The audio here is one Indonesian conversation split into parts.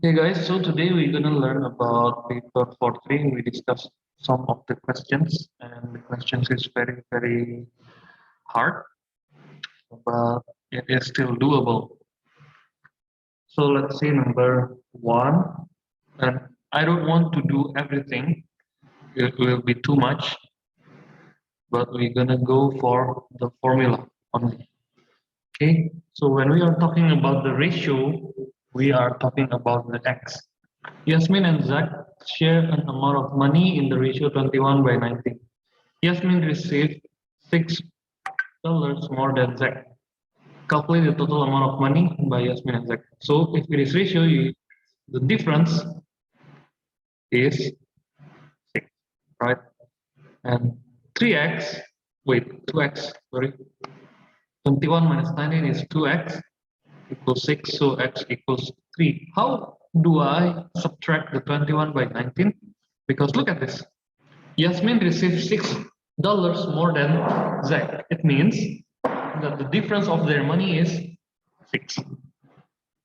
Hey guys, so today we're gonna learn about paper 4.3. We discussed some of the questions, and the questions is very hard, but it is still doable. So let's see number one, and I don't want to do everything; it will be too much. But we're gonna go for the formula only. Okay, so when we are talking about the ratio, we are talking about the x. Yasmin and Zach share an amount of money in the ratio 21/19. Yasmin received $6 more than Zach. Calculate the total amount of money by Yasmin and Zach. So if it is ratio, the difference is 6, right? And 3x, wait, 2x, sorry. 21 minus 19 is 2x equals 6, so x equals 3. How do I subtract the 21/19? Because look at this. Yasmin received $6 more than Zach. It means that the difference of their money is 6.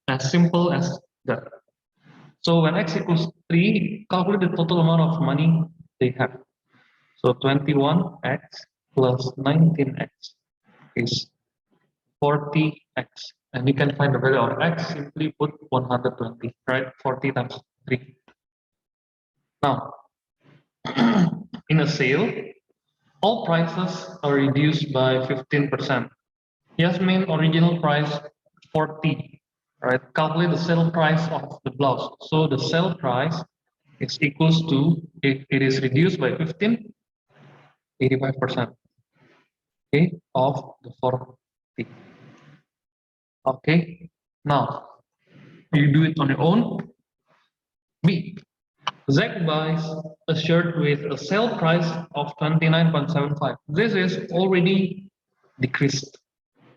As simple as that. So when x equals 3, calculate the total amount of money they have. So 21x plus 19x is 40x. And you can find the value of x, simply put 120, right? 40 times 3. Now, in a sale, all prices are reduced by 15%. Yasmin original price 40, right? Calculate the sale price of the blouse. So the sale price is equals to, if it is reduced by 15, 85%, okay, of the 40. Okay, now you do it on your own. B. Zach buys a shirt with a sale price of 29.75. This is already decreased,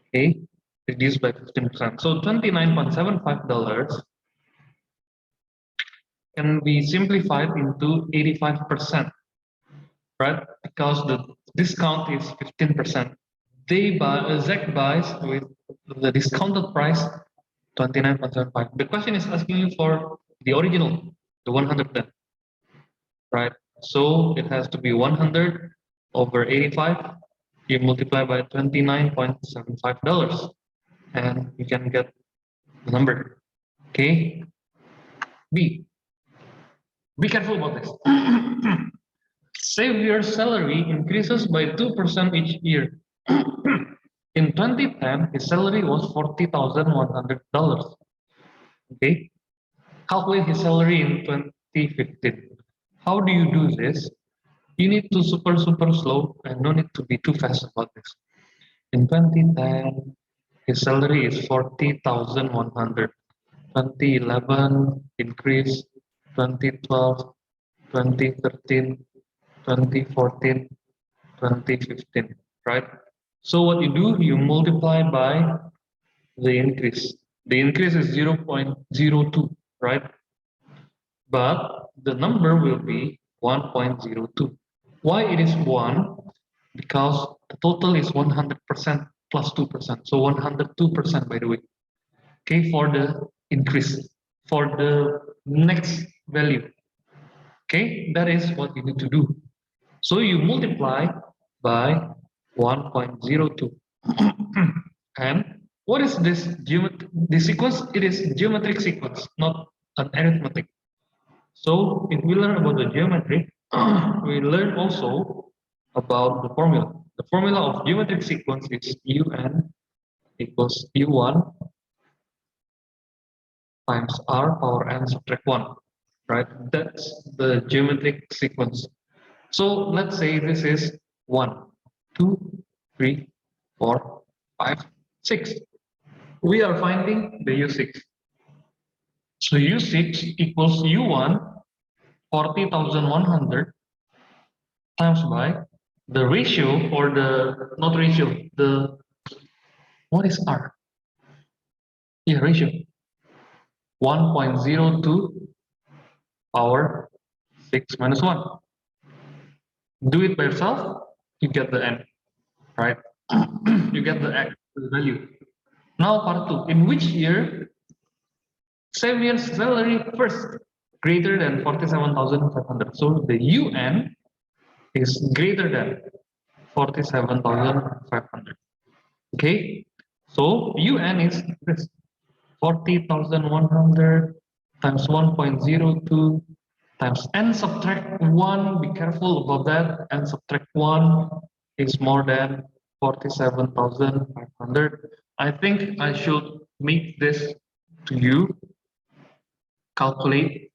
okay, reduced by 15%. So $29.75 can be simplified into 85%, right? Because the discount is 15%. Zach buys with the discounted price 29.75. The question is asking you for the original, the 110, right? So it has to be 100 over 85. You multiply by $29.75, and you can get the number. Okay. B. Be careful about this. Say your salary increases by 2% each year. In 2010, his salary was $40,100. Okay. Calculate his salary in 2015. How do you do this? You need to super slow and no need to be too fast about this. In 2010, his salary is 40,100. 2011 increase, 2012, 2013, 2014, 2015, right? So what you do, you multiply by the increase. The increase is 0.02, right? But the number will be 1.02. Why it is 1? Because the total is 100% plus 2%. So 102%, by the way. Okay, for the increase, for the next value. Okay, that is what you need to do. So you multiply by 1.02. And what is this sequence? It is geometric sequence, not an arithmetic. So if we learn about the geometry, we learn also about the formula. The formula of geometric sequence is UN equals U1 times R power n subtract 1, right? That's the geometric sequence. So let's say this is 1, 2, 3, 4, 5, 6. We are finding the U6. So U6 equals U1 40,100 times by the ratio, or the, not ratio, the, what is R? Yeah, ratio. 1.02 power 6 minus 1. Do it by yourself, you get the n, right? You get the x, the value. Now part 2. In which year Xavier's salary first greater than 47,500. So the UN is greater than 47,500. Okay, so UN is this 40,100 times 1.02 times n subtract 1. Be careful about that. N subtract 1 is more than 47,500. I think I should make this to you. Calculate.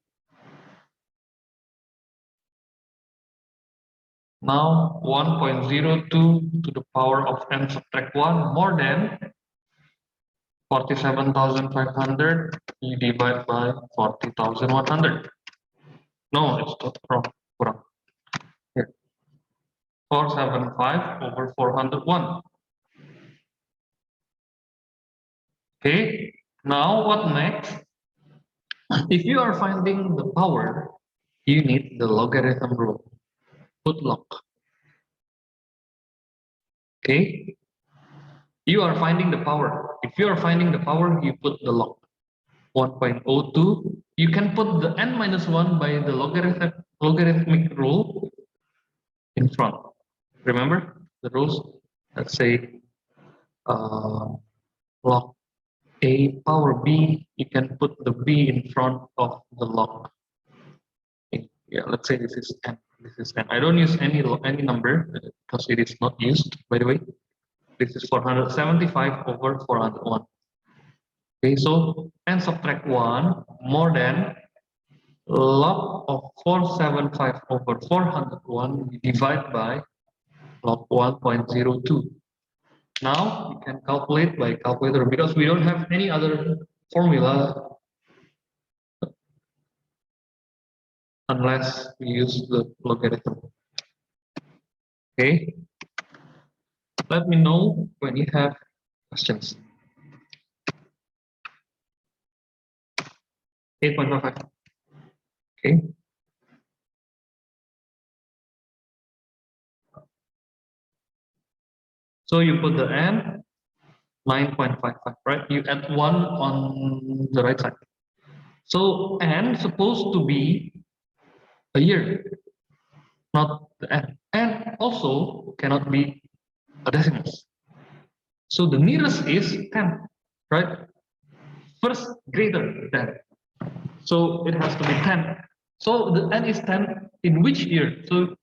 Now 1.02 to the power of n subtract 1 more than 47,500. You divide by 40,100. No, it's not wrong. Here. 475 over 401. Okay, now what next? If you are finding the power, you need the logarithm rule. Put log. Okay, you are finding the power. If you are finding the power, you put the log. 1.02. You can put the n minus 1 by the logarithmic rule in front. Remember the rules? Let's say log a power b, you can put the b in front of the log. Yeah, let's say this is n. This is n. I don't use any number because it is not used, by the way. This is 475 over 401. Okay, so n subtract 1 more than log of 475 over 401 divided by log 1.02. Now you can calculate by calculator because we don't have any other formula unless we use the logarithm. Okay, let me know when you have questions. 8.55. Okay. So you put the n 9.55, right? You add 1 on the right side. So n supposed to be a year, not the n. And also cannot be a decimals. So the nearest is 10, right? First greater than. So it has to be 10. So the n is 10 in which year? So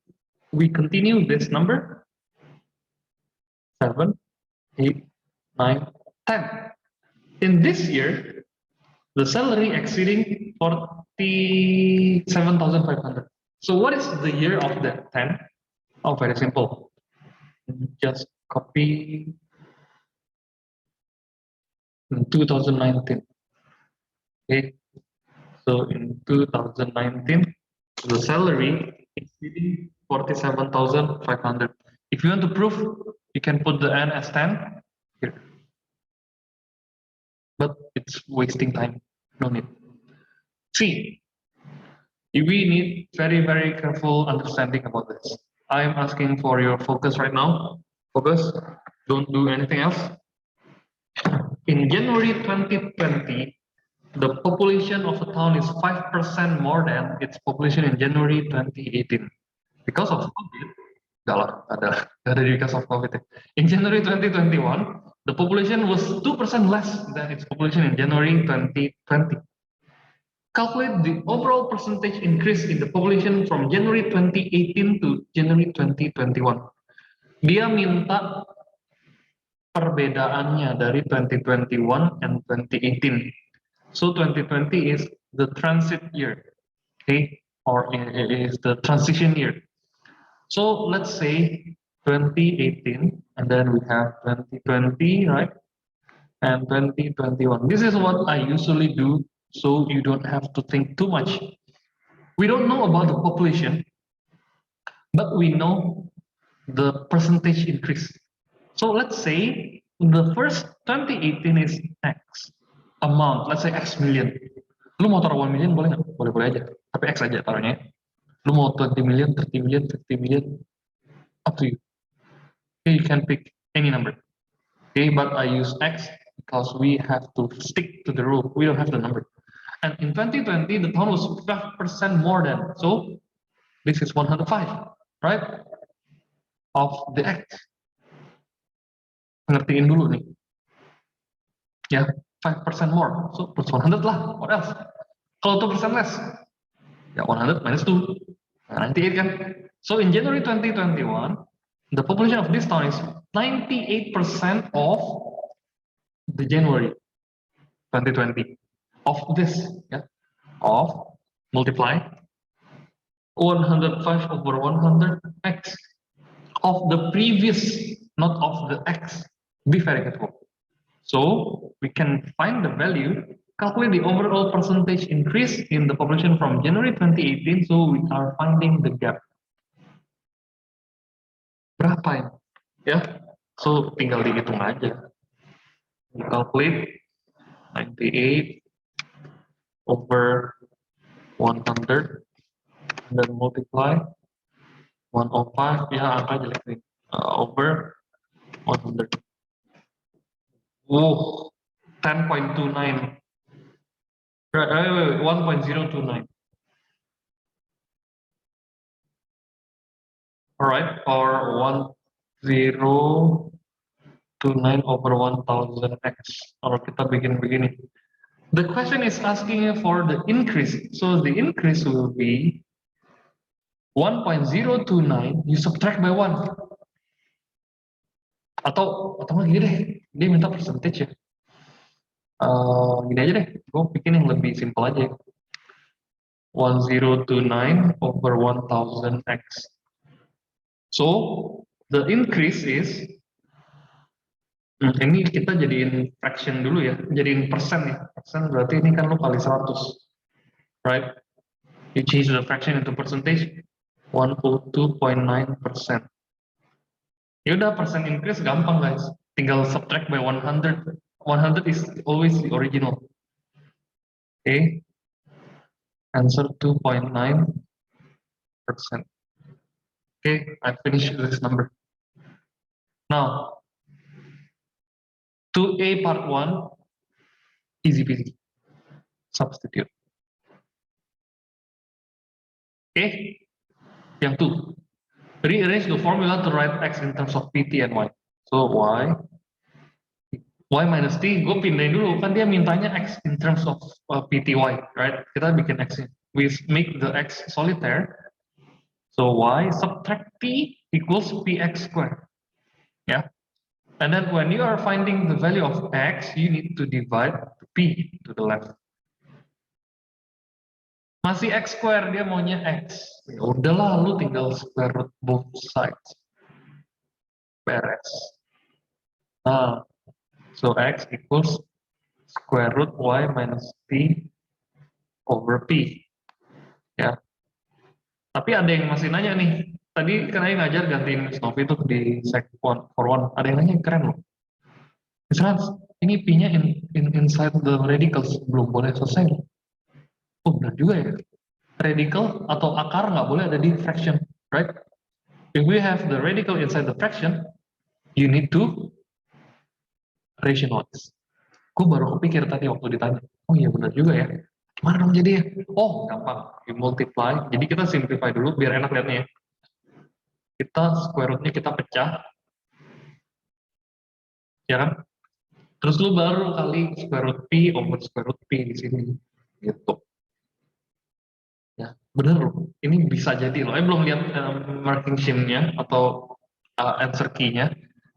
we continue this number. 7, 8, 9, 10. In this year, the salary exceeding 47,500. So what is the year of that 10? Oh, very simple. Just copy 2019. Okay. So in 2019, the salary exceeding 47,500. If you want to prove, you can put the n as 10 here. But it's wasting time. No need. See, we need very, very careful understanding about this. I'm asking for your focus right now. Focus. Don't do anything else. In January 2020, the population of a town is 5% more than its population in January 2018. Because of COVID, ada because of COVID. In January 2021, the population was 2% less than its population in January 2020. Calculate the overall percentage increase in the population from January 2018 to January 2021. Dia minta perbedaannya dari 2021 and 2018. So 2020 is the transit year, okay, or it is the transition year. So let's say 2018, and then we have 2020, right, and 2021. This is what I usually do, so you don't have to think too much. We don't know about the population, but we know the percentage increase. So let's say the first 2018 is X amount, let's say X million. Lu mau taruh 1 million boleh nggak? Boleh-boleh aja, tapi X aja taruhnya. Lu mau 20 million, 30 million, 50 million, up to you. Okay, you can pick any number. Okay, but I use X because we have to stick to the rule. We don't have the number. And in 2020, the town was 5% more than. So this is 105, right? Of the X. Ngertiin dulu nih. Ya, 5% more. So plus 100 lah. What else? Kalau 2% less, ya 100 minus 2. 98 kan? So in January 2021, the population of this town is 98% of the January 2020 of this, yeah, of multiply 105 over 100x of the previous, not of the x. Be very careful. So we can find the value, calculate the overall percentage increase in the population from January 2018. So we are finding the gap. Berapa ini? Ya, so tinggal dihitung aja. We calculate 98 over 100 dan multiply 105, ya angka jelek nih, over 100. 10.29. 1.029. Alright, or 1029 over 1000x. Kalau kita bikin begini. The question is asking for the increase. So the increase will be 1.029, you subtract by 1. Atau gini deh, dia minta percentage ya. Gini aja deh, gue bikin yang lebih simple aja. 1029 over 1000x. So the increase is, ini kita jadiin fraction dulu ya, jadiin persen ya. Persen berarti ini kan lo kali 100, right? You change the fraction into percentage, 102.9%. Ya udah, persen increase gampang guys, tinggal subtract by 100. 100 is always the original. Okay, answer 2.9%. Okay, I finished this number. Now, 2A part 1, easy peasy. Substitute. Okay, yang 2. Rearrange the formula to write x in terms of pt and y. So y minus t, gue pindahin dulu, kan dia mintanya x in terms of pty, right? Kita bikin x nya. We make the x solitaire. So y subtract t equals px squared. Yeah. And then when you are finding the value of x, you need to divide p to the left. Masih x square, dia maunya x. Ya udahlah, lu tinggal square root both sides. Beres. Nah, so x equals square root y minus p over p. Ya. Tapi ada yang masih nanya nih. Tadi kan saya ngajar gantiin Snowy itu di sec 1 for 1. Ada yang nanya, keren loh. Misalnya ini p-nya inside the radicals, belum boleh selesai. Oh benar juga ya. Radical atau akar nggak boleh ada di fraction, right? If we have the radical inside the fraction, you need to rationalize. Gue baru kepikir tadi waktu ditanya, oh iya benar juga ya. Gimana dong jadi ya? Oh gampang, you multiply. Jadi kita simplify dulu biar enak lihatnya ya. Kita square root-nya kita pecah, ya kan? Terus lu baru kali square root p over square root p di sini, gitu. Ya, bener loh. Ini bisa jadi loh. Belum lihat marking scheme-nya atau answer key-nya.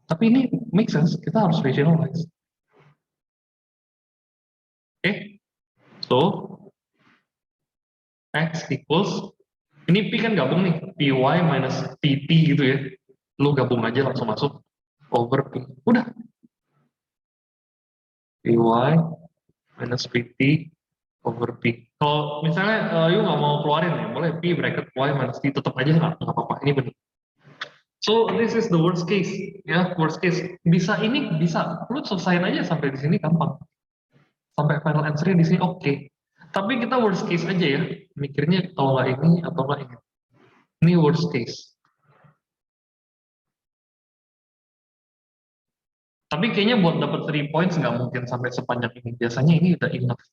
Tapi ini make sense. Kita harus rationalize. Okay. So x equals, ini p kan gabung nih, py minus pt gitu ya. Lu gabung aja langsung masuk over p. Udah. Py minus pt over p. Kalau misalnya you nggak mau keluarin ya, boleh p bracket y minus t, tetap aja nggak apa-apa. Ini benar. So this is the worst case, ya, worst case. Bisa ini bisa, lu selesaiin aja sampai di sini gampang. Sampai final answer-nya di sini oke. Tapi kita worst case aja ya, mikirnya kalau nggak ini atau nggak ini. Ini worst case. Tapi kayaknya buat dapat 3 points nggak mungkin sampai sepanjang ini. Biasanya ini udah enough.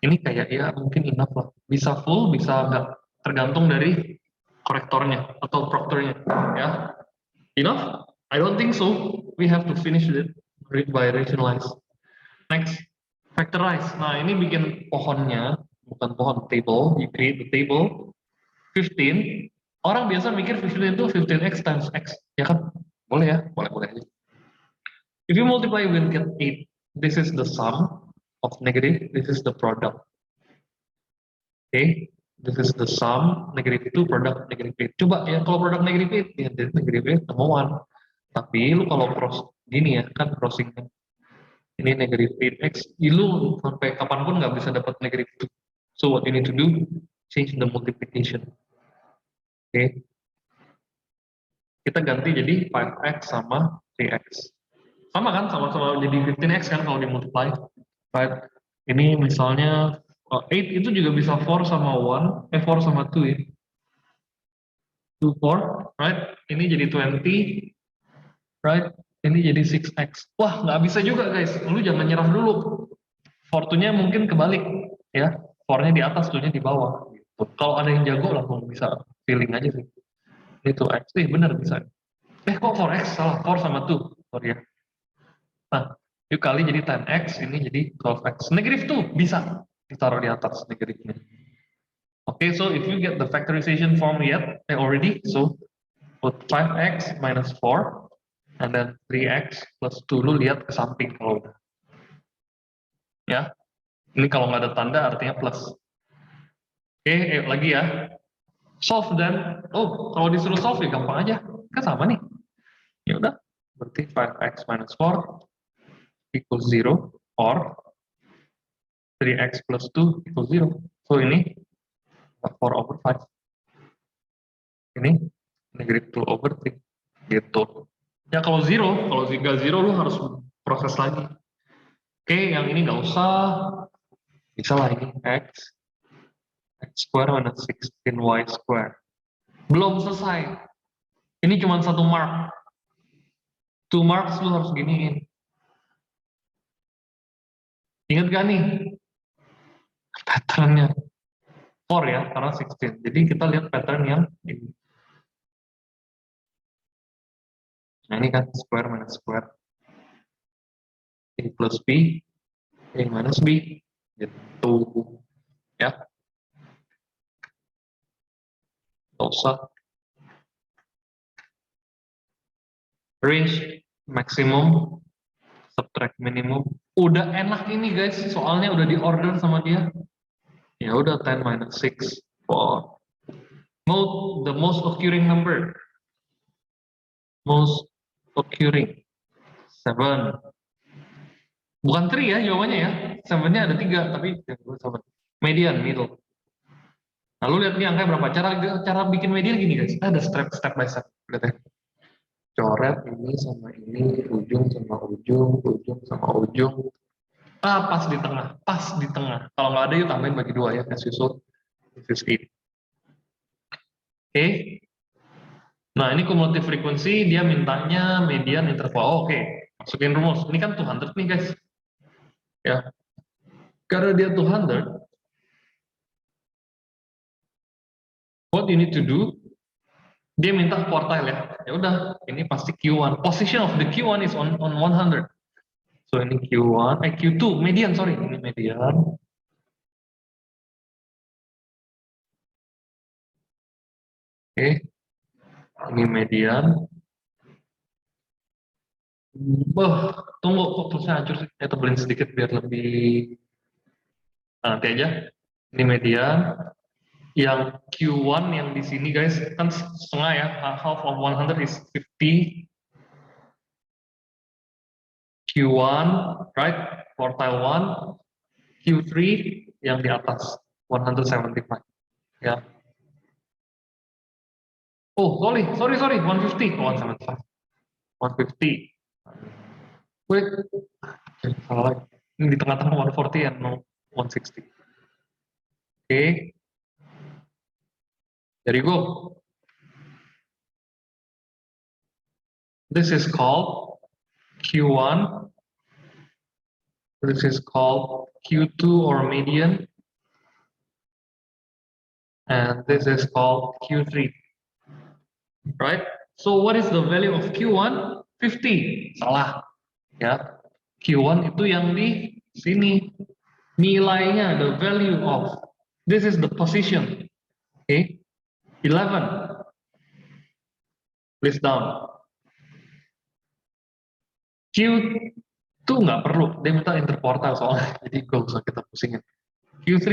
Ini kayak ya mungkin enough lah. Bisa full, bisa enggak. Tergantung dari korektornya atau proctornya. Ya, enough? I don't think so. We have to finish it by rationalize. Next, factorize. Nah, ini bikin pohonnya, bukan pohon, table. You create the table. 15. Orang biasa mikir 15 itu 15x times x. Ya kan? Boleh ya? Boleh aja. If you multiply, you will get 8. This is the sum of negative. This is the product. Okay, this is the sum negative 2 product negative 8. Coba ya kalau produk negative 8 ya dari negative 8 sama 1. Tapi lu kalau cross gini ya kan crossing ini negative 8x, lu sampai kapanpun nggak bisa dapat negative 2. So what you need to do, change the multiplication. Okay, kita ganti jadi 5x sama 3x. Sama kan, sama-sama jadi 15x kan kalau dimultiply. Right? Ini misalnya 8 itu juga bisa 4 sama 1, 4 sama 2 ya. 2, 4, right? Ini jadi 20, right? Ini jadi 6x. Wah, nggak bisa juga guys. Lu jangan nyerah dulu. 4-nya mungkin kebalik, ya. 4-nya di atas, 2-nya di bawah. Gitu. Kalau ada yang jago langsung bisa feeling aja sih. Itu x, bener bisa. Kok 4x? Salah, 4 sama 2. Sorry ya. Nah, yuk kali jadi 10x, ini jadi 12x. Negatif 2 bisa ditaruh di atas negatifnya. Okay, so if you get the factorization form yet, already, so put 5x minus 4, and then 3x plus 2, lu lihat ke samping kalau udah. Ya, ini kalau nggak ada tanda artinya plus. Oke, lagi ya. Solve dan, kalau disuruh solve ya gampang aja. Kan sama nih. Ya udah, berarti 5x minus 4 equals 0, or 3x plus 2 equals 0. So ini 4 over 5. Ini negative 2 over 3. Gitu. Ya kalau nggak 0 lu harus proses lagi. Oke, yang ini nggak usah. Bisa lah ini x square minus 16y square. Belum selesai. Ini cuma 1 mark. 2 marks lu harus giniin. Ingat gak nih? Patternnya. 4 ya, karena 16. Jadi kita lihat pattern yang ini. Nah ini kan square minus square. A plus B, A minus B. Gitu. Ya. Gak usah. Range maksimum, subtract minimum. Udah enak ini guys, soalnya udah di order sama dia. Ya udah 10 minus 6 for the most occurring number. Most occurring 7. Bukan 3 ya jawabannya ya. 7-nya ada 3 tapi 7. Median, middle. Lalu lihat nih angka berapa. Cara bikin median gini guys. Ada step by step. Lihat ya. Coret ini sama ini, ujung sama ujung, ujung sama ujung. Pas di tengah, pas di tengah. Kalau nggak ada yuk tambahin bagi 2 ya, as usual. This is 8. Oke. Nah ini cumulative frequency, dia mintanya median interval. Oke. Masukin rumus. Ini kan 200 nih guys. Ya. Karena dia 200, what you need to do, dia minta quartile ya. Ya udah, ini pasti Q1. Position of the Q1 is on 100. So ini Q1, Q2, median, sorry. Ini median. Oke. Ini median. Tunggu, kok tulisnya hancur sih. Saya tebelin sedikit biar lebih. Nah, nanti aja. Ini median. Yang Q1 yang di sini guys, kan setengah ya. Half of 100 is 50. Q1, right? Quartile 1. Q3 yang di atas 175 ya. Sorry 150. 175. 150. Wait, salah lagi. Ini di tengah-tengah 140 and no 160. Oke. There you go. This is called Q1 This is called Q2 or median. And this is called Q3. Right? So what is the value of Q1? 50. Salah. Ya. Q1 itu yang di sini. Nilainya, the value of. This is the position. Okay. 11. List down. Q2 nggak perlu, dia minta interquartile soalnya, jadi gak usah kita pusingin. Q3,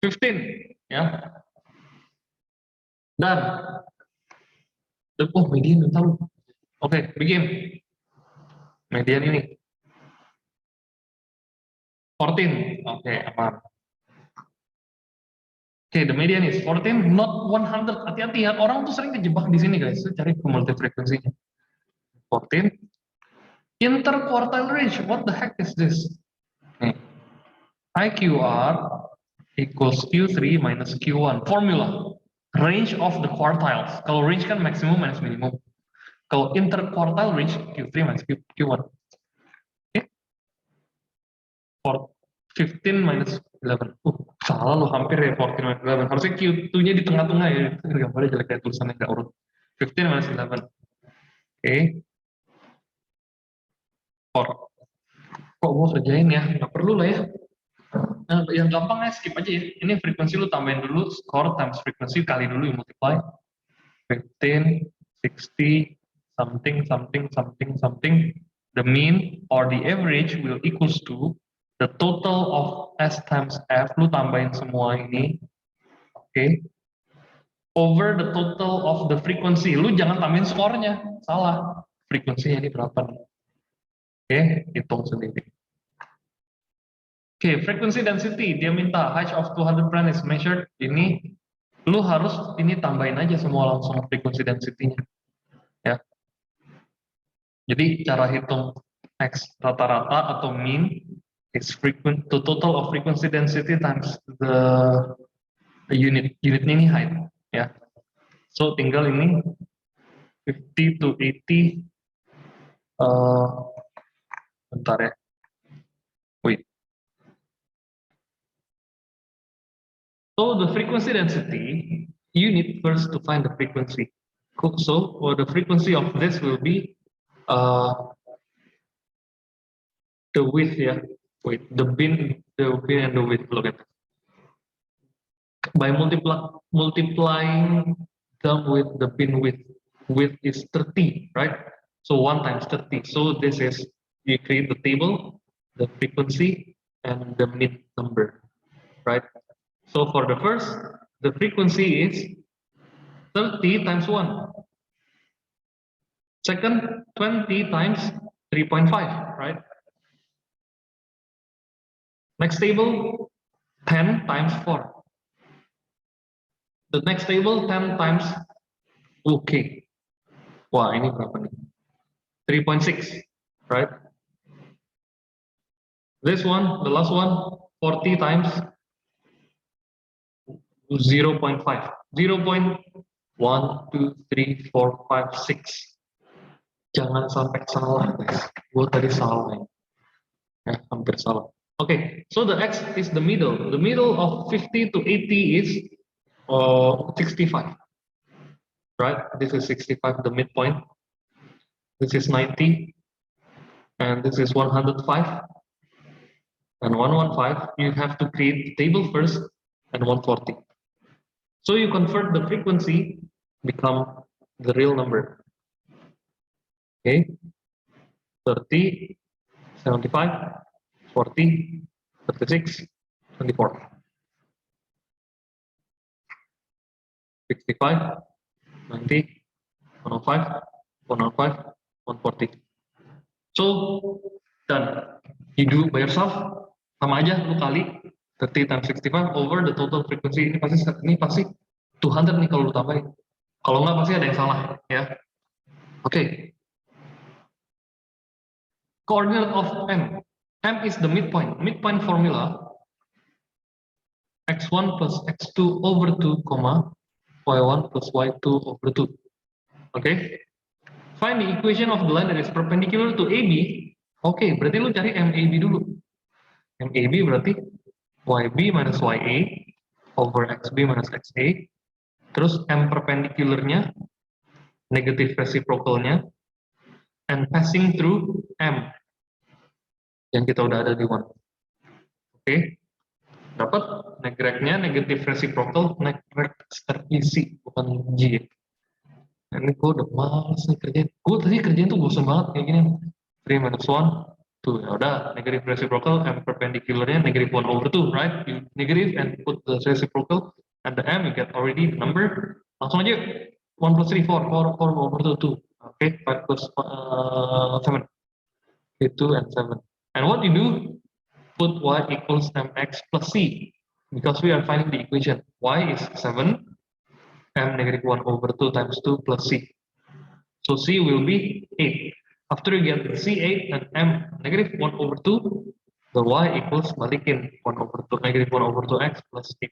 15, ya. Dan, oh median minta lu. Oke, begin. Median ini. 14, oke, aman. Oke, the median is 14, not 100. Hati-hati ya, orang tuh sering kejebak di sini guys. Cari cumulative frekuensinya. 14. Interquartile range, what the heck is this? Nih. IQR equals Q3 minus Q1. Formula. Range of the quartiles. Kalau range kan maximum minus minimum. Kalau interquartile range Q3 minus Q1. Okay. For 15 minus 11. Salah lo, hampir ya 14 minus 11. Harusnya Q2-nya di tengah-tengah ya. Itu gambarnya jelek kayak tulisannya nggak urut. 15 minus 11. Oke. For. Kok gue kerjain ya? Nggak perlu lah ya. Nah, yang gampang ya skip aja ya. Ini frekuensi lu tambahin dulu, score times frekuensi kali dulu, you multiply. 15, 60, something, something, something, something. The mean or the average will equals to the total of S times F. Lu tambahin semua ini. Oke. Okay. Over the total of the frequency. Lu jangan tambahin skornya. Salah. Frekuensinya ini berapa nih? Oke, okay, hitung sendiri. Oke, frequency density, dia minta height of 200 brand is measured. Ini, lu harus ini tambahin aja semua langsung frequency density-nya. Ya. Jadi cara hitung X rata-rata atau mean is frequent the total of frequency density times the unit. Unitnya ini height. Ya. So tinggal ini 50 to 80. Bentar ya. Wait. So the frequency density, you need first to find the frequency. So the frequency of this will be the width, yeah. Wait, the bin and the width. Look at it. By multiplying them with the bin width. Width is 30, right? So 1 times 30. So this is, you create the table, the frequency, and the mid number, right? So for the first, the frequency is 30 times 1. Second, 20 times 3.5, right? Next table, 10 times 4. The next table, 10 times, okay. Wah, ini berapa nih? 3.6, right? This one, the last one, 40 times 0.5. 0.1, 2, 3, 4, 5, 6. Jangan sampai salah, guys. Gue tadi salah ya, hampir salah. Okay, so the X is the middle. The middle of 50 to 80 is 65. Right? This is 65, the midpoint. This is 90. And this is 105. And 115, you have to create the table first, and 140. So you convert the frequency, become the real number. Okay? 30, 75, 40, 36, 24. 65, 90, 105, 105, 140. So, done. You do by yourself, sama aja lu kali 30 times 65 over the total frequency. Ini pasti 200 nih kalau lu tambahin. Kalau nggak pasti ada yang salah ya. Oke. Coordinate of M. M is the midpoint. Midpoint formula x1 plus x2 over 2, y1 plus y2 over 2. Okay. Find the equation of the line that is perpendicular to AB Oke, berarti lu cari MAB dulu. MAB berarti YB minus YA over XB minus XA. Terus M perpendicularnya, negative reciprocalnya, and passing through M yang kita udah ada di 1. Oke, dapat negrek-nya negative reciprocal, negrek terisi, bukan G. Ini gue udah males nih kerjain. Gue tadi kerjain tuh bosan banget kayak gini. 3 minus 1, tuh ya udah, negative reciprocal, M perpendicularnya negative 1 over 2, right? You negative and put the reciprocal at the M, you get already the number. Langsung aja, 1 plus 3, 4, 4 over 2, 2. Okay, 5 plus 7. Okay, 2 and 7. And what you do, put y equals mx plus c, because we are finding the equation. Y is 7, m negative 1 over 2 times 2 plus c. So c will be 8. After you get c8 and m negative 1 over 2, the y equals balikin 1 over 2, negative 1 over 2x plus 8.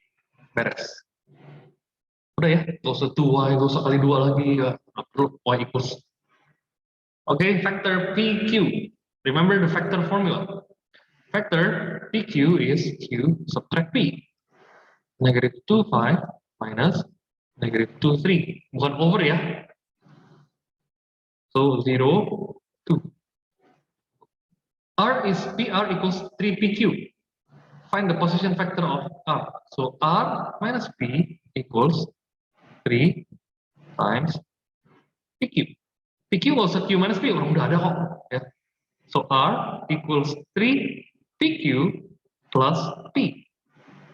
Beres. Udah ya, gak usah 2y, gak usah kali 2 lagi, gak perlu y equals. Okay, factor PQ. Remember the factor formula. Factor PQ is Q subtract P. Negative 2, 5 minus negative 2, 3. Bukan over ya. So 0, 2. R is PR equals 3PQ. Find the position factor of R. So R minus P equals 3 times PQ. PQ nggak usah Q minus P, orang udah ada kok. Ya. So R equals 3 PQ plus P.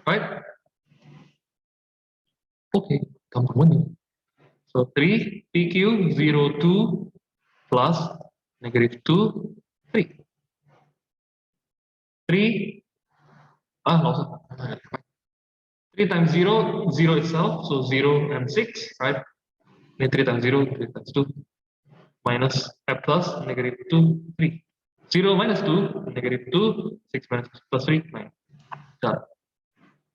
Right? Okay, gampang banget. So 3 PQ 0, 2 plus negative 2, 3. 3, nggak usah. 3 times 0, 0 itself, so 0 and 6, right? Ini 3 times 0, 3 times 2, minus plus negative 2, 3. 0 minus 2, negative 2, 6 minus plus 3, 9. Done.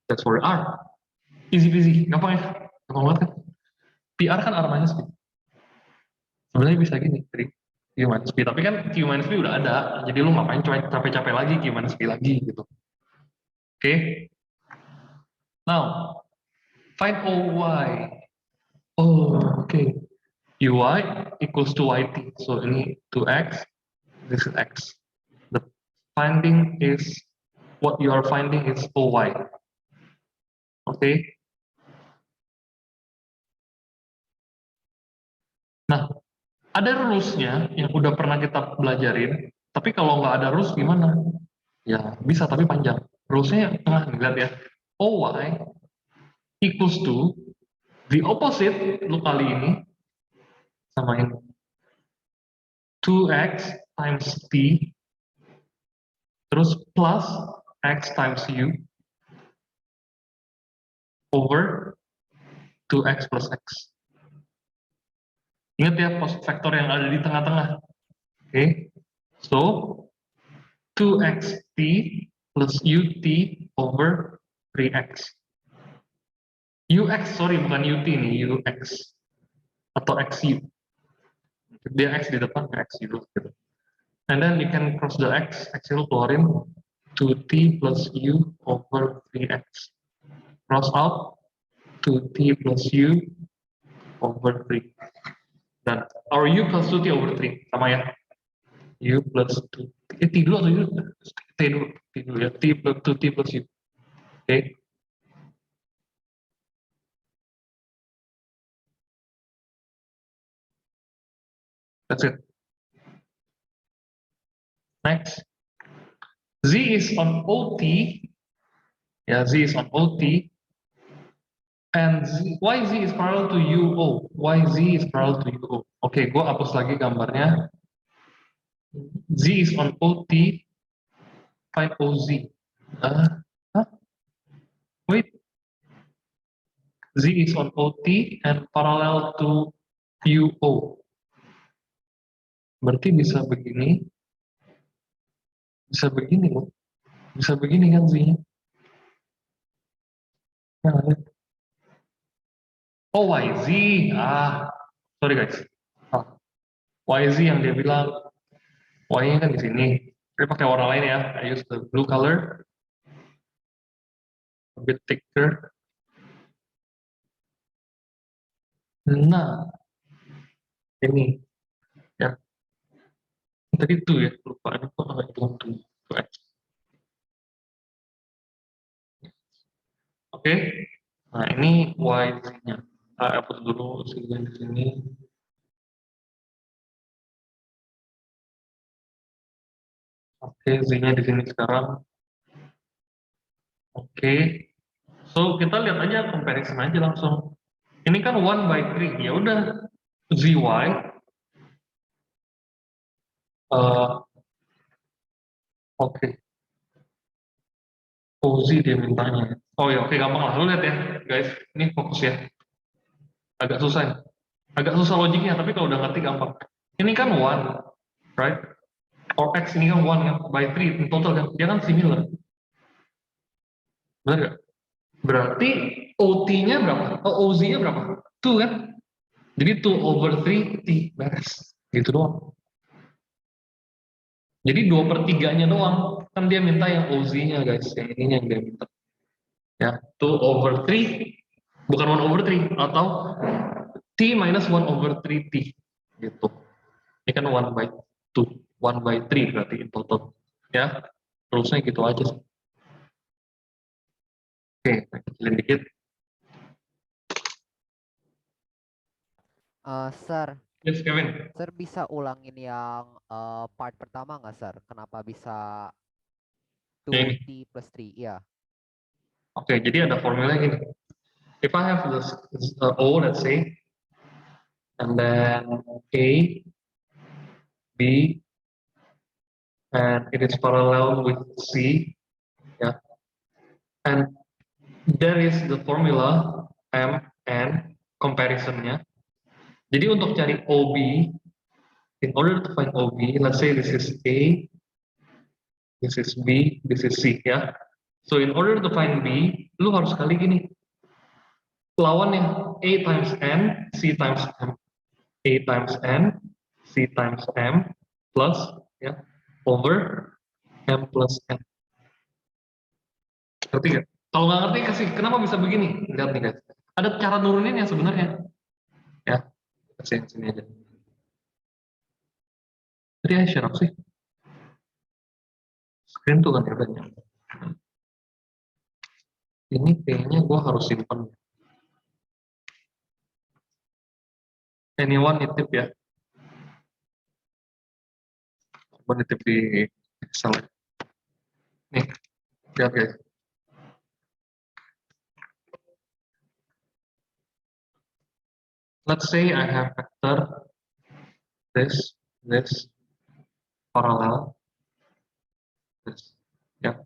That's for R. Easy peasy, gampang ya? Gampang banget kan? PR kan R minus P. Sebenarnya bisa gini, 3. Q minus P, tapi kan Q minus P udah ada, jadi lu ngapain capek-capek lagi Q minus P lagi gitu. Okay? Now, find OY. Oh, okay. UY equals to YT. So ini 2x, this is x. The finding is, what you are finding is OY. Okay. Nah, ada rules-nya yang udah pernah kita belajarin, tapi kalau nggak ada rules gimana? Ya, bisa tapi panjang. Rules-nya tengah nih, lihat ya. OY equals to the opposite, lu kali ini samain 2x times t terus plus x times u over 2x plus x. Ingat ya faktor yang ada di tengah-tengah. Okay. So 2xt plus ut over 3x. Ux, sorry, bukan ut nih, ux atau xu. Dia x di depan, xu gitu. And then you can cross the x lu keluarin 2t plus u over 3x. Cross out 2t plus u over 3. Dan our u plus 2t over 3 sama ya. U plus 2t. T dulu atau u? T dulu. T dulu ya. T plus 2t plus u. Oke. Okay. That's it. Next. Z is on OT. Ya, Z is on OT. And YZ is parallel to UO. YZ is parallel to UO. Oke, gue hapus lagi gambarnya. Z is on OT. Find OZ. Huh? Wait. Z is on OT and parallel to UO. Berarti bisa begini. Bisa begini loh. Bisa begini kan Z-nya. Nah, oh, YZ. Sorry guys. YZ yang dia bilang Y-nya kan di sini. Jadi pakai warna lain ya. I use the blue color, a bit thicker. Nah, ini ya. Tadi tuh ya, lupa ini kok agak belum tuh. Oke. Nah, ini Y-nya. Hapus dulu segmen di sini. Oke, Z-nya di sini sekarang. Oke. So, kita lihat aja comparison aja langsung. Ini kan 1/3. Ya udah, ZY oke. OZ dia mintanya. Oh ya, oke, gampang lah. Lu lihat ya, guys. Ini fokus ya. Agak susah ya. Agak susah logiknya, tapi kalau udah ngerti gampang. Ini kan 1, right? Or X ini kan 1 kan, by 3 in total kan. Dia kan similar. Benar nggak? Berarti OT-nya berapa? Oh, OZ-nya berapa? 2 kan? Jadi 2/3 T beres. Gitu doang. Jadi 2/3-nya doang. Kan dia minta yang OZ-nya guys. Yang ininya yang dia minta. Ya, 2/3 bukan 1/3 atau T minus 1/3 T. Gitu. Ini kan 1/2. 1/3 berarti in total. Ya, terusnya gitu aja sih. Oke, kecilin dikit. Sir, Yes, Kevin. Sir bisa ulangin yang part pertama nggak, Sir? Kenapa bisa Ini. 2T plus 3? Iya. Oke, jadi ada formula gini. If I have this O, let's say, and then A, B, and it is parallel with C, yeah, and there is the formula M N comparisonnya. Jadi untuk cari OB, in order to find OB, let's say this is A, this is B, this is C, ya. So in order to find B, lu harus kali gini. Lawannya A times N, C times M. A times N, C times M, plus, ya, over M plus N. Ngerti nggak? Kalau nggak ngerti kasih, kenapa bisa begini? Lihat nih guys. Ada cara nurunin yang sebenarnya. Ya, kasih yang sini aja. Tadi ya share apa sih? Screen tuh kan ya. Ini kayaknya gue harus simpan. Anyone nitip ya? Coba nitip di Excel. Nih, lihat guys. Let's say I have vector this parallel this. Ya.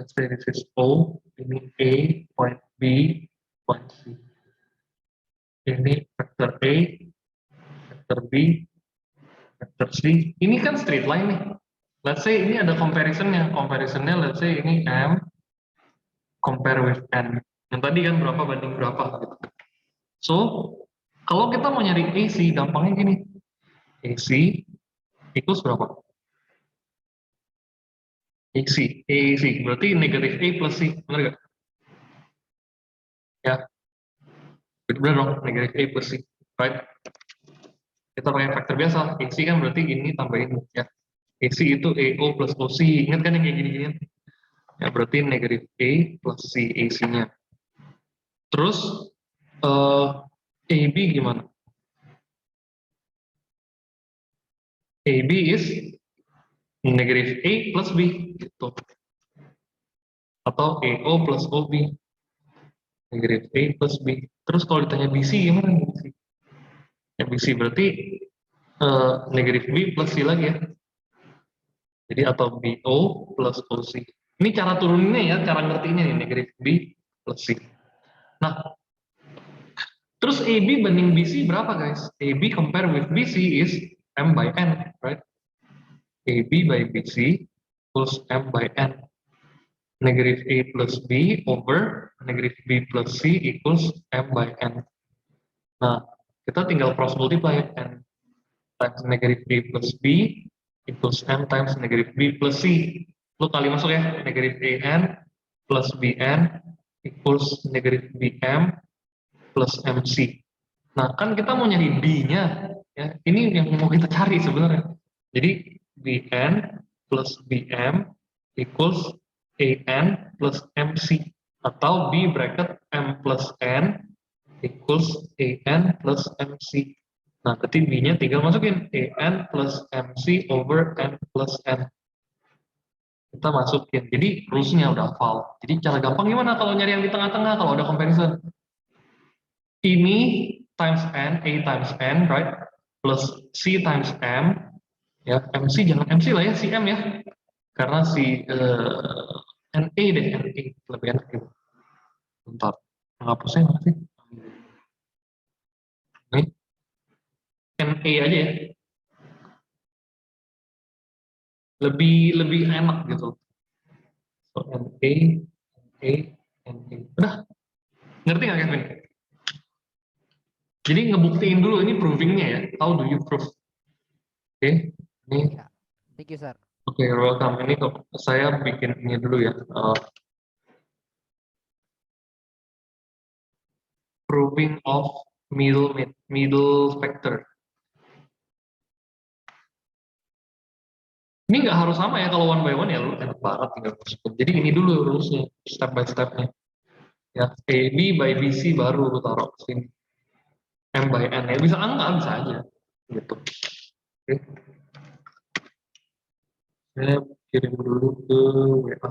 Let's say this is O, ini A, point B, point C. Ini vector A, vector B, vector C. Ini kan straight line nih. Let's say ini ada comparisonnya. Comparisonnya let's say ini M compare with N. Yang tadi kan berapa banding berapa gitu. So, kalau kita mau nyari AC, gampangnya gini. AC equals berapa? AC berarti negatif A plus C, benar nggak? Ya, benar dong, negatif A plus C, right? Kita pakai faktor biasa, AC kan berarti ini tambahin ya. AC itu AO plus OC, ingat kan yang kayak gini-gini? Ya, berarti negatif A plus C AC-nya. Terus AB gimana? AB is negatif A plus B gitu. Atau AO plus OB negatif A plus B. Terus kalau ditanya BC gimana? BC? Ya BC berarti negatif B plus C lagi ya. Jadi atau BO plus OC. Ini cara turuninnya ya, cara ngertinya nih, negatif B plus C. Nah, terus AB banding BC berapa guys? AB compare with BC is M by N, right? AB by BC plus M by N. Negatif A plus B over negatif B plus C equals M by N. Nah, kita tinggal cross multiply N times negatif A plus B equals M times negatif B plus C. Lu kali masuk ya, negatif AN plus BN equals negatif BM plus MC. Nah, kan kita mau nyari B-nya, ya. Ini yang mau kita cari sebenarnya. Jadi BN plus BM equals AN plus MC atau B bracket M plus N equals AN plus MC. Nah, ketika B-nya tinggal masukin AN plus MC over N plus N. Kita masukin. Jadi rules-nya udah hafal. Jadi cara gampang gimana kalau nyari yang di tengah-tengah kalau ada comparison? Ini times N, A times N, right? Plus C times M. Ya, MC jangan MC lah ya, si M ya. Karena si NA deh, NA lebih enak gitu. Bentar, menghapusnya mana sih? Ini NA aja ya. Lebih enak gitu. So NA, NA, NA. Udah, ngerti nggak Kevin? Jadi ngebuktiin dulu ini provingnya ya. How do you prove? Oke, ini. Ya. Thank you, sir. Oke, welcome. Ini kok saya bikin ini dulu ya. Proving of middle factor. Ini nggak harus sama ya, kalau one by one ya lu enak banget tinggal masukin. Jadi ini dulu rulesnya, step by stepnya. Ya, AB by BC baru lu taruh sini. M by N ya, bisa enggak, bisa aja. Gitu. Oke. Saya kirim dulu ke WA.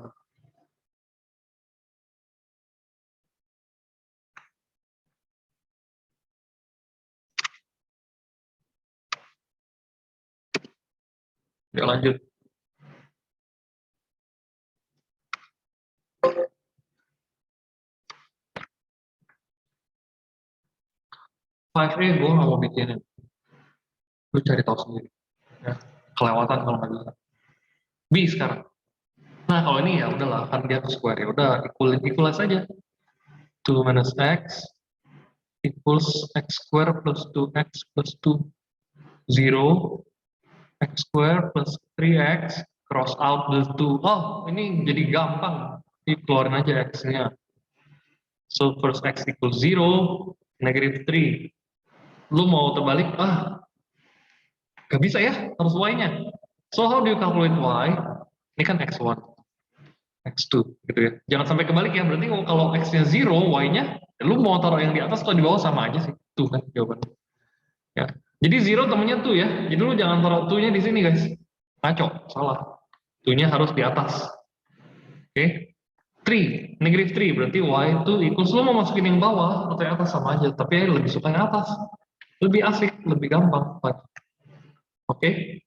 Ya lanjut. 5A gue nggak mau bikinin. Lu cari tahu sendiri. Ya, kelewatan kalau nggak bisa. B sekarang. Nah kalau ini ya udahlah, kan dia square ya udah equal saja. 2 minus X equals X square plus 2X plus 2. 0 X square plus 3X cross out the 2. Oh ini jadi gampang, keluarin aja X-nya. So first X equals 0, negative 3. Lu mau terbalik, gak bisa ya, harus Y-nya. So how do you calculate Y? Ini kan X1, X2 gitu ya. Jangan sampai kebalik ya, berarti kalau X-nya 0, Y-nya, lu mau taruh yang di atas atau di bawah sama aja sih. Tuh kan jawabannya. Ya. Jadi 0 temennya tuh ya, jadi lu jangan taruh tuh-nya di sini guys. Ngaco, salah. Tuh-nya harus di atas. Oke. 3, negative 3, berarti Y itu equals, lu mau masukin yang bawah atau yang atas sama aja, tapi lebih suka yang atas. Lebih asik, lebih gampang. Oke.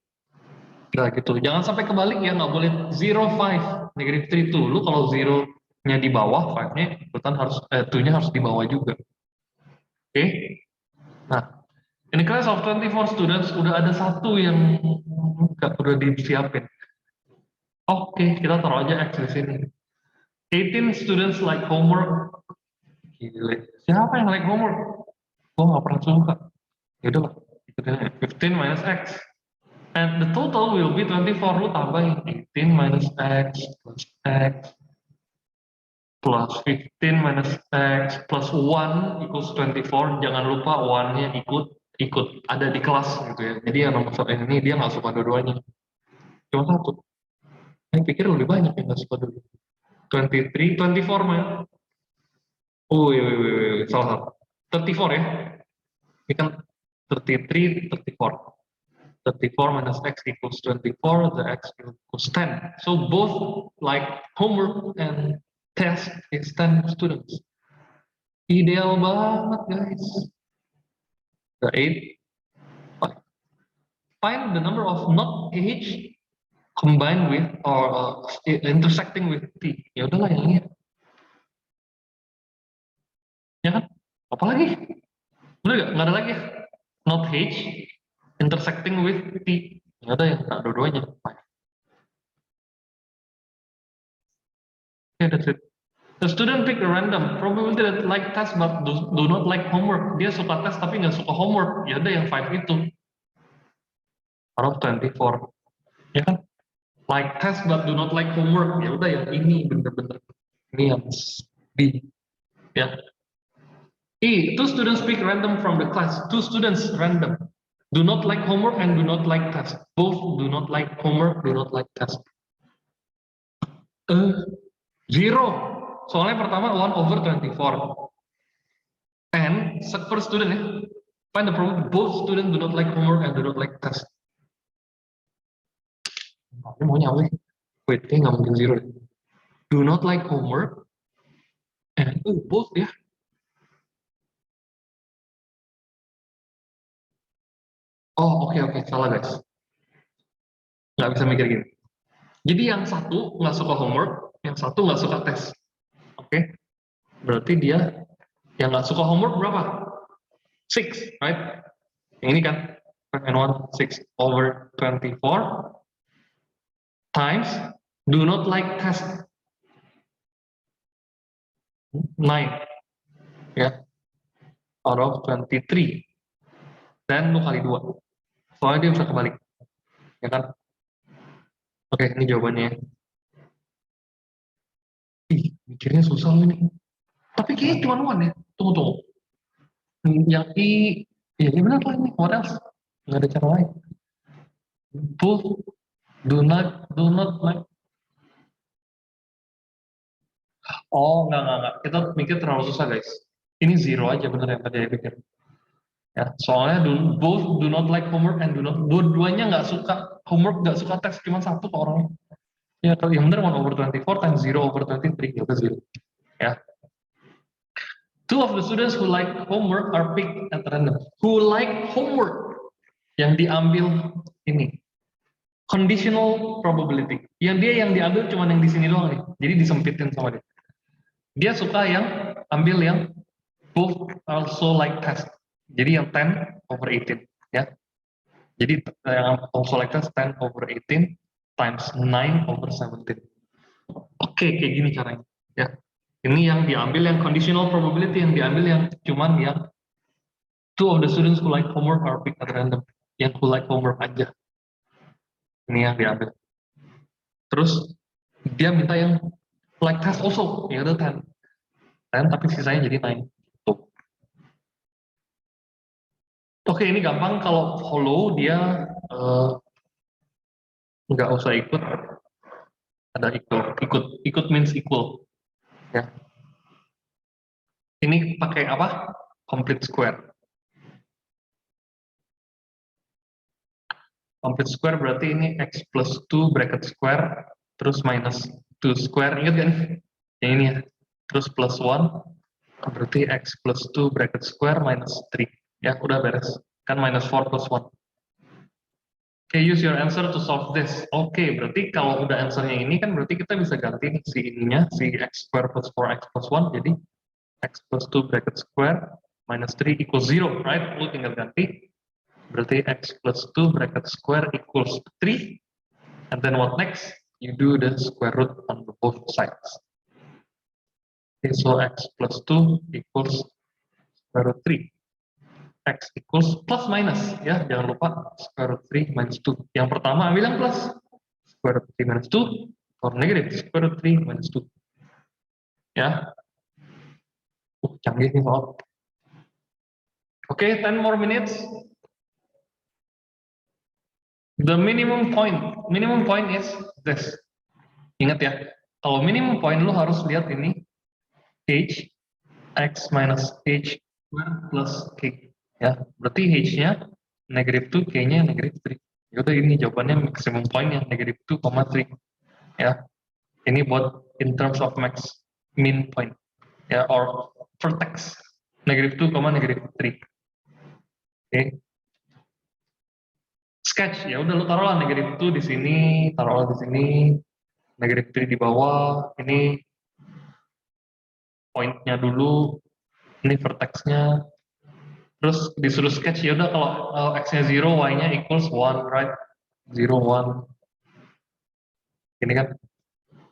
Nah gitu, jangan sampai kebalik ya, nggak boleh 0, 5, negative 3 tuh. Lu kalau 0-nya di bawah, 5-nya ikutan harus, 2-nya harus di bawah juga. Oke. Nah, in a class of 24 students, udah ada satu yang nggak udah disiapin. Oke, kita taruh aja X di sini. 18 students like homework. Gile. Siapa yang like homework? Gue nggak pernah suka. Yaudah lah, ikutin aja. 15 minus X. And the total will be 24. Lu tambahin 18 minus X plus X plus 15 minus X plus 1 equals 24. Jangan lupa 1-nya ikut ada di kelas gitu ya. Jadi yang nomor satu ini dia nggak suka dua-duanya. Cuma satu. Saya pikir lebih banyak yang nggak suka dulu. 23, 24 man. Oh iya, salah. 34 ya. Ini kan 33, 34. 34 minus X equals 24, the X equals 10. So both like homework and test is 10 students. Ideal banget guys. The 8. Find the number of not H combined with or intersecting with T. Ya udahlah yang ini. Ya kan? Apa lagi? Udah nggak ada lagi ya? Not H intersecting with T. Nggak ada yang dua-duanya. Okay, that's it. The student pick a random probability that like test but do not like homework. Dia suka tes tapi nggak suka homework. Ya udah yang 5 itu. Out of 24. Ya kan? Like test but do not like homework. Ya udah yang ini bener-bener. Ini yang B. Ya. E, two students pick random from the class. Two students random. Do not like homework and do not like test. Both do not like homework, do not like test. Zero. Soalnya pertama 1/24. And per student ya. Find the problem. Both students do not like homework and do not like test. Ini maunya apa sih? Wait, ini nggak mungkin zero. Do not like homework and both ya. Oh oke, salah guys. Nggak bisa mikir gini. Jadi yang satu nggak suka homework, yang satu nggak suka tes. Oke, berarti dia yang nggak suka homework berapa? 6, right? Yang ini kan, and 6/24 times do not like test 9 ya, out of 23. Dan lu kali 2. Soalnya dia bisa kebalik. Ya kan? Oke, ini jawabannya. Ih, mikirnya susah ini. Tapi kayaknya cuma 1 ya. Tunggu. Yang I, ya ini benar lah ini. What else? Nggak ada cara lain. Both do not like. Oh, enggak. Kita mikir terlalu susah, guys. Ini zero aja bener yang tadi saya pikir. Ya, soalnya both do not like homework and do not, dua-duanya nggak suka homework, nggak suka tes, cuma satu kok orangnya. Ya, kalau yang benar 1/24 times 0/23, ya udah zero. Ya. Two of the students who like homework are picked at random. Who like homework, yang diambil ini conditional probability. Yang diambil cuma yang di sini doang nih. Jadi disempitin sama dia. Dia suka yang ambil yang both also like test. Jadi yang 10/18 ya. Jadi yang also like test 10/18 times 9/17. Oke, kayak gini caranya ya. Ini yang diambil yang conditional probability, yang diambil yang cuman yang two of the students who like homework are picked at random. Yang who like homework aja. Ini yang diambil. Terus dia minta yang like test also, ya udah 10 tapi sisanya jadi 9. Tuh. Oke, ini gampang. Kalau follow dia nggak usah ikut. Ada ikut means equal. Ya. Ini pakai apa? Complete square. Complete square berarti ini x plus 2 bracket square terus minus 2 square. Ingat gak nih? Yang ini ya. Terus plus 1 berarti x plus 2 bracket square minus 3. Ya, udah beres. Kan minus 4 plus 1. Oke, use your answer to solve this. Oke, berarti kalau udah answernya ini kan berarti kita bisa ganti nih si ininya, si x square plus 4x plus 1, jadi x plus 2 bracket square minus 3 equals 0, right? Lu tinggal ganti. Berarti x plus 2 bracket square equals 3. And then what next? You do the square root on both sides. Okay, so x plus 2 equals square root 3. X equals plus minus, ya, jangan lupa square root 3 minus 2. Yang pertama ambil yang plus, square root 3 minus 2, or negative, square root 3 minus 2. Ya. Canggih nih soal. Oke, 10 more minutes. The minimum point is this. Ingat ya, kalau minimum point lu harus lihat ini h x minus h square plus k. Ya, berarti h-nya negative 2, k-nya negative 3. Yaudah ini jawabannya maximum point yang negative 2,3. Ya, ini buat in terms of max min point. Ya, or vertex negative 2, negative 3. Oke. Sketch, ya udah lu taruhlah negative 2 di sini, taruhlah di sini, negative 3 di bawah, ini pointnya dulu, ini vertexnya, terus disuruh sketch, ya udah kalau x-nya 0, y-nya equals 1, right? 0, 1. Ini kan,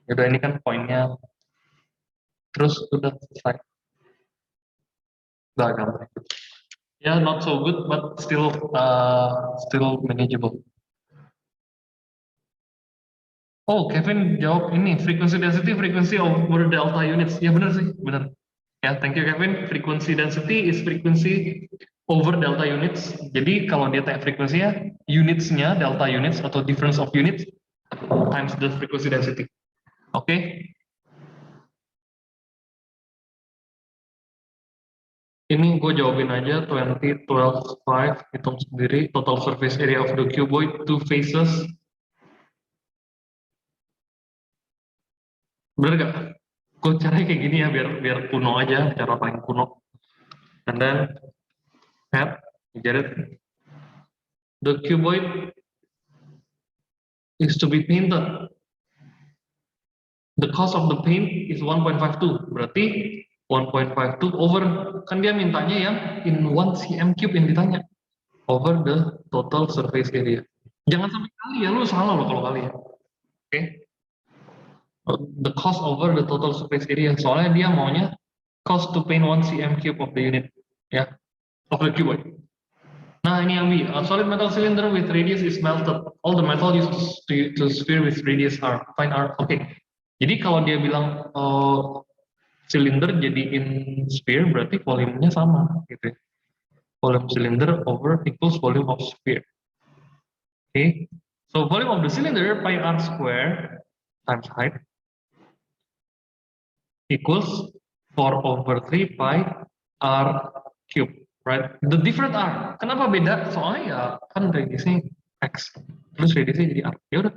ya udah ini kan pointnya, terus udah selesai. Udah gampang. Ya, not so good, but still manageable. Oh, Kevin jawab ini, frequency density, frequency over delta units. Ya benar sih, benar. Ya, thank you Kevin. Frequency density is frequency over delta units. Jadi kalau dia tanya frekuensinya, unitsnya delta units atau difference of units times the frequency density. Oke? Ini gue jawabin aja 20, 12, 5, hitung sendiri. Total surface area of the cuboid, two faces. Bener gak? Gue caranya kayak gini ya, biar kuno aja, cara paling kuno. And then, head, you get it? The cuboid is to be painted. The cost of the paint is 1.52. Berarti 1.52 over, kan dia mintanya yang in 1 cm cube yang ditanya. Over the total surface area. Jangan sampai kali ya, lu salah loh kalau kali ya. Oke? The cost over the total surface area. Soalnya dia maunya cost to paint 1 cm cube of the unit. Ya, of the cuboid. Nah ini yang B, a solid metal cylinder with radius is melted. All the metal used to sphere with radius are find R. Oke, jadi kalau dia bilang cylinder jadiin sphere, berarti volumenya sama, gitu. Volume cylinder over equals volume of sphere. Okay, so volume of the cylinder pi r square times height equals 4/3 pi r cube. Right, the different R. Kenapa beda? Soalnya ya kan radiusnya X, terus radiusnya jadi R. Ya udah,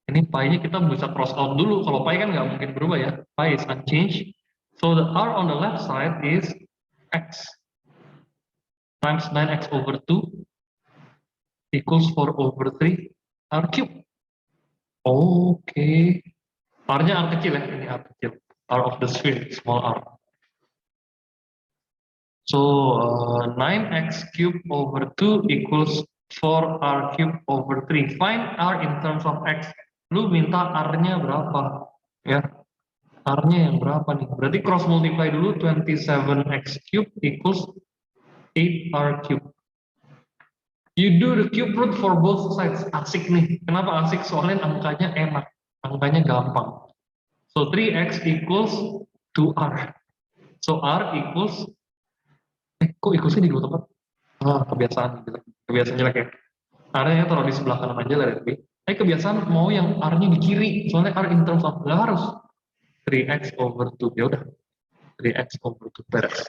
ini pi-nya kita bisa cross out dulu. Kalau pi kan nggak mungkin berubah ya. Pi is unchanged. So the R on the left side is X times 9X over 2 equals 4/3 R cube. Oke. R-nya R kecil ya, ini R kecil. R of the sphere, small r. So 9x cube over 2 equals 4r cube over 3. Find r in terms of x. Lu minta r-nya berapa? Ya, r-nya yang berapa nih? Berarti cross multiply dulu, 27x cube equals 8r cube. You do the cube root for both sides. Asik nih. Kenapa asik? Soalnya angkanya enak. Angkanya gampang. So 3x equals 2r. So r equals kok equalsnya di dua tempat? Kebiasaan gitu. Kebiasaan jelek ya. R-nya taruh di sebelah kanan aja lah lebih. Kebiasaan mau yang R-nya di kiri. Soalnya R in terms of, nggak harus. 3x over 2. Ya udah. 3x over 2 beres.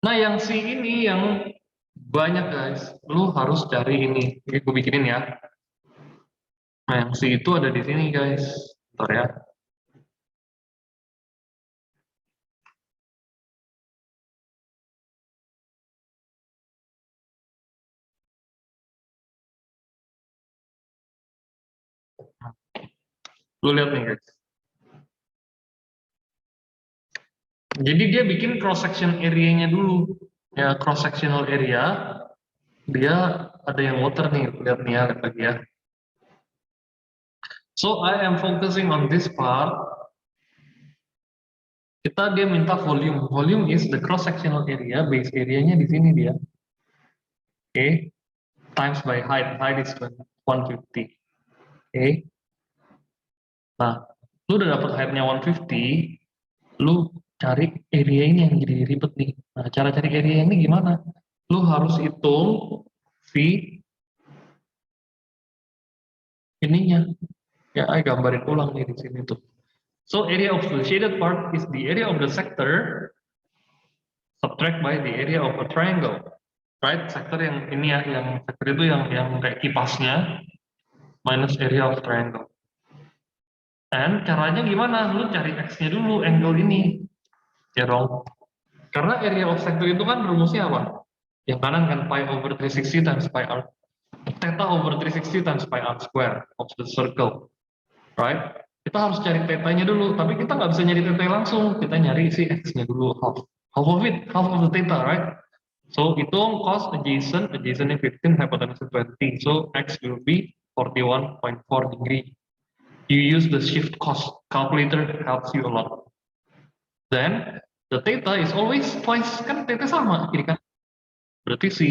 Nah yang C ini yang banyak guys. Lu harus cari ini. Ini gue bikinin ya. Nah yang C itu ada di sini guys. Bentar ya. Lu lihat nih guys. Jadi dia bikin cross section area-nya dulu. Ya cross sectional area. Dia ada yang water nih. Lihat nih ya, lihat lagi ya. So I am focusing on this part. Dia minta volume. Volume is the cross sectional area, base area-nya di sini dia. Oke. Times by height. Height is 150. Oke. Nah, lu udah dapat height-nya 150, lu cari area ini yang jadi ribet nih. Nah, cara cari area ini gimana? Lu harus hitung V ininya. Ya, saya gambarin ulang nih di sini tuh. So area of the shaded part is the area of the sector subtract by the area of a triangle. Right? Sector yang ini ya, yang sector itu yang kayak kipasnya minus area of triangle. And caranya gimana? Lu cari X-nya dulu, angle ini. Ya dong. Karena area of sector itu kan rumusnya apa? Yang kanan kan pi over 360 times pi r. Theta over 360 times pi r square of the circle. Right? Kita harus cari theta-nya dulu, tapi kita nggak bisa nyari theta langsung. Kita nyari si X-nya dulu, half of it, half of the theta, right? So hitung cos adjacent, adjacentnya 15, hypotenuse 20. So X will be 41.4 degree. You use the shift cost calculator, helps you a lot. Then the theta is always twice, kan theta sama kiri kan. Berarti si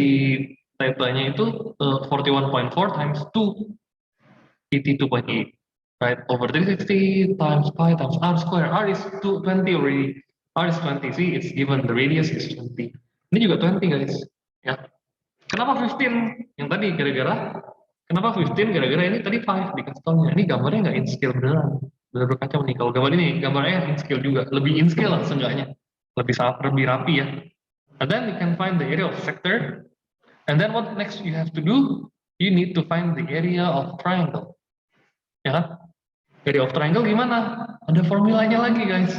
theta-nya itu 41.4 times 2. 82.8, right? Over 360 times pi times r square. R is 20 already. R is 20. See, it's given the radius is 20. Ini juga 20 guys. Ya. Kenapa 15? Yang tadi gara-gara kenapa 15? Gara-gara ini tadi 5 di customnya. Ini gambarnya nggak in scale beneran. Bener-bener kacau nih. Kalau gambar ini gambarnya in scale juga. Lebih in scale lah seenggaknya. Lebih rapi ya. And then you can find the area of sector. And then what next you have to do? You need to find the area of triangle. Ya kan? Area of triangle gimana? Ada formulanya lagi guys.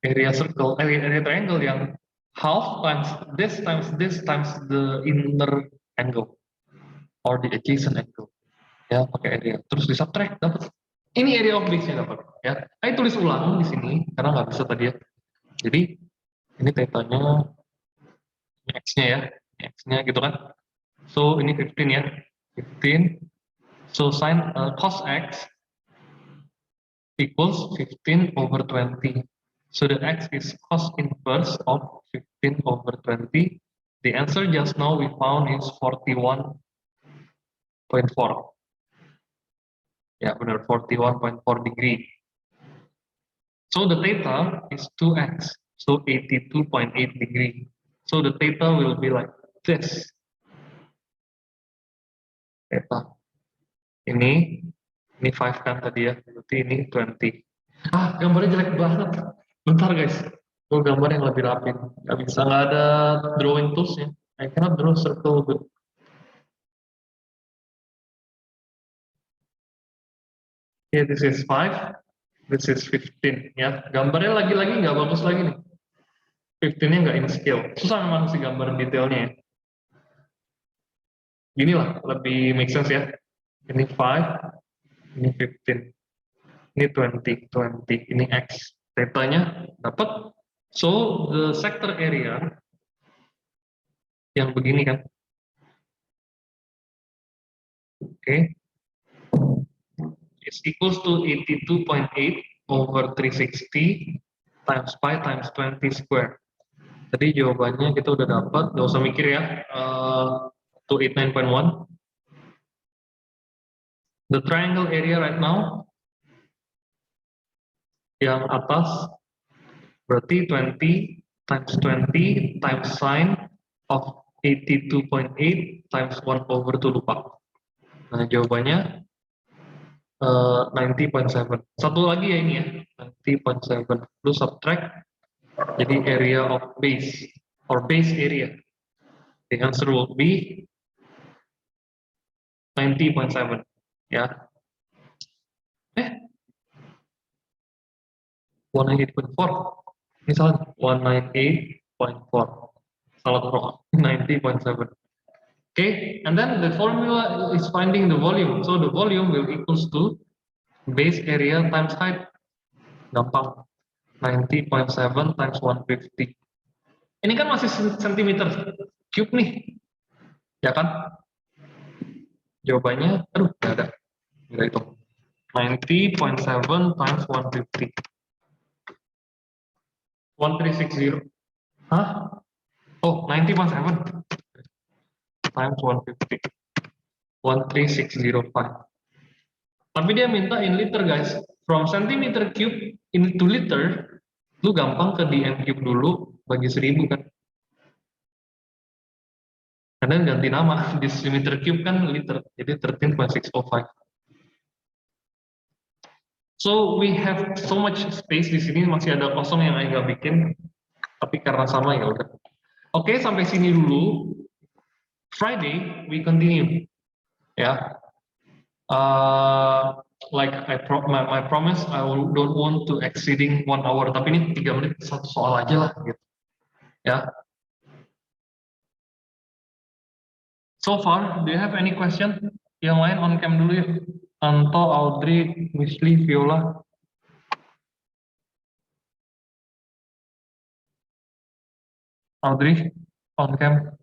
Area circle, area triangle yang half times this times the inner angle or the adjacent angle. Ya, pakai area. Terus di subtract dapat. Ini area of base-nya dapat. Ya, saya tulis ulang di sini karena nggak bisa tadi ya. Jadi ini tetanya x-nya ya, x-nya gitu kan. So ini 15 ya, 15. So sin cos x equals 15 over 20. So the x is cos inverse of 15 over 20. The answer just now we found is 41.4. Ya benar, 41.4 degree. So the theta is 2x, so 82.8 degree. So the theta will be like this. Theta. Ini 5 kan tadi ya, berarti ini 20. Ah, gambarnya jelek banget. Bentar guys, gue gambar yang lebih rapi. Gak bisa, nggak ada drawing tools ya. I cannot draw circle with. Okay, this is 5, this is 15 ya. Gambarnya lagi-lagi nggak bagus lagi nih. 15-nya nggak in scale. Susah memang sih gambar detailnya ya. Gini lah, lebih make sense ya. Ini 5, ini 15. Ini 20, ini X. Tetanya dapat. So, the sector area yang begini kan. Oke. Is equals to 82.8 over 360 times pi times 20 square. Tadi jawabannya kita udah dapat, nggak usah mikir ya. 289.1. The triangle area right now yang atas berarti 20 times 20 times sine of 82.8 times 1 over 2 lupa. Nah jawabannya 90.7. Satu lagi ya ini ya, 90.7. Lu subtract, jadi area of base or base area. The answer will be 90.7 ya. 198.4. Ini salah, 198.4. Salah taruh, 90.7. Okay, and then the formula is finding the volume. So the volume will equals to base area times height. Gampang. 90.7 times 150. Ini kan masih centimeter cube nih. Ya kan? Jawabannya, aduh, nggak ada. Nggak itu. 90.7 times 150. 1360. Hah? Oh, 90.7 times 150. 13605. Tapi dia minta in liter guys. From centimeter cube into liter, lu gampang ke dm cube dulu bagi 1000 kan. Karena ganti nama, di meter cube kan liter, jadi 13.605. So we have so much space di sini, masih ada kosong yang Aiga bikin, tapi karena sama ya udah. Oke, sampai sini dulu. Friday we continue. Ya. Like my promise, don't want to exceeding 1 hour. Tapi ini 3 menit satu soal aja lah, gitu. Ya. So far, do you have any question? Yang lain on cam dulu ya. Anto, Audrey, Misli, Viola. Audrey, on cam.